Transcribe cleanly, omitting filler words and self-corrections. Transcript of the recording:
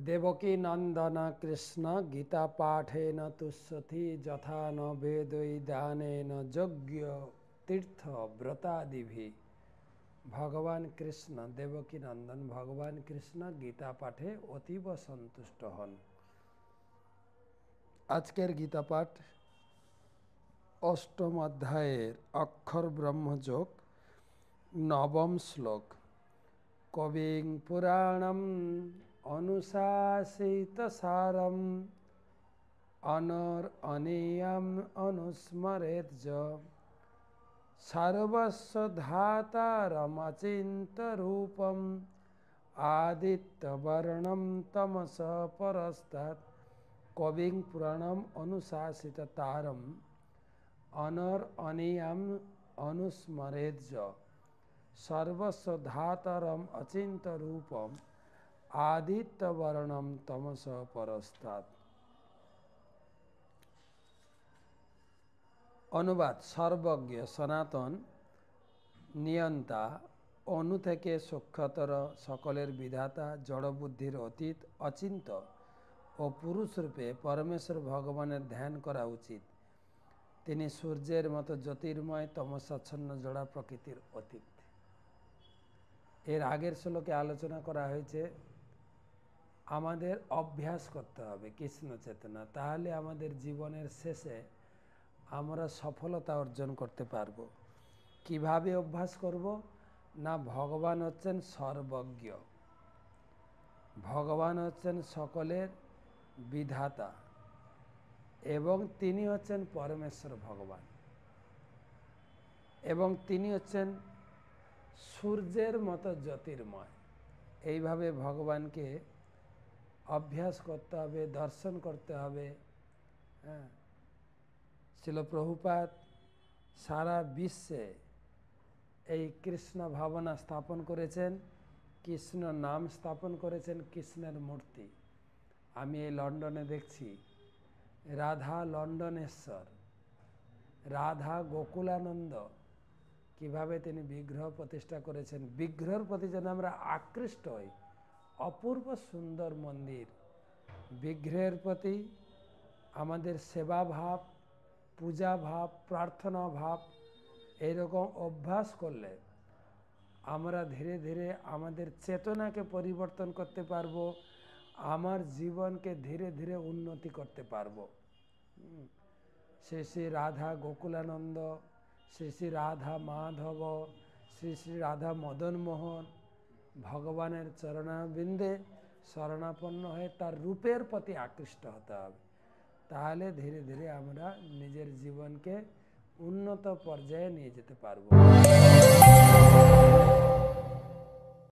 देवकी नंदन कृष्ण गीता पाठेन तुष्यति यथा न वेदैदानेन यज्ञ तीर्थ व्रतादिभि। भगवान कृष्ण देवकी नंदन भगवान कृष्ण गीता पाठे अतीब सन्तुष्ट हन। आजकेर गीता पाठ अष्टम अध्यायेर अक्षर ब्रह्मयोग नवम श्लोक। कविं पुराणम अनुशासित सारम अनर अनियम अनुस्मरेत ज सर्वस्व धातारम अचिंत रूपम आदित्य वर्णम तमस परस्तात्। कविं पुराणम अनुशासित तारम अनर अनियम अनुस्मरेत ज सर्वस्व धातारम अचिंत रूपम आदित्य वर्णम तमस परस्तात्। अनुवाद। सर्वज्ञ सनातन नियंता अणु थेके सूक्ष्मतर सकलेर विधाता जड़ बुद्धिर अतीत अचिंत और पुरुष रूपे परमेश्वर भगवानेर ध्यान करा उचित। तिनी सूर्येर मतो ज्योतिर्मय तमसाच्छन्न जड़ा प्रकृतिर अतीत। एर आगेर श्लोके आलोचना करा हयेछे आमादेर अभ्यास करते हबे कृष्ण चेतना, ताहले आमादेर जीवनेर शेषे आमरा सफलता अर्जन करते पारबो। किभाबे अभ्यास करब ना, भगवान हच्छेन सर्वज्ञ, भगवान हच्छेन सकलेर विधाता एवं तिनी हच्छेन परमेश्वर भगवान एवं तिनी हच्छेन सूर्येर मतो ज्योतिर्मय। एइभावे भगवान के अभ्यास करते हबे, दर्शन करते हबे। श्रील प्रभुपाद सारा विश्वे এই कृष्ण भावना स्थापन करेছেন, कृष्ण नाम स्थापन करेছেন, कृष्णের मूर्ति। আমি এই লন্ডনে দেখছি রাধা লন্ডনেশ্বর, রাধা গোকুলানন্দ কিভাবে তিনি বিগ্রহ প্রতিষ্ঠা করেছেন। বিগ্রহের প্রতি যেন আমরা আকৃষ্ট হই। অপূর্ব সুন্দর মন্দির। বিগ্রহের প্রতি আমাদের সেবা ভাব, পূজা ভাব, প্রার্থনা ভাব এইরকম অভ্যাস করলে আমরা ধীরে ধীরে আমাদের চেতনাকে পরিবর্তন করতে পারবো, আমার জীবনকে ধীরে ধীরে উন্নতি করতে পারবো। শ্রী শ্রী রাধা গোকুলানন্দ, শ্রী শ্রী রাধা মাধব, শ্রী শ্রী রাধা মদন মোহন ভগবানের চরণাবিন্দে শরণাপন্ন হয়ে তার রূপের প্রতি আকৃষ্ট হতে হবে। তাহলে ধীরে ধীরে আমরা নিজের জীবনকে উন্নত পর্যায়ে নিয়ে যেতে পারবো।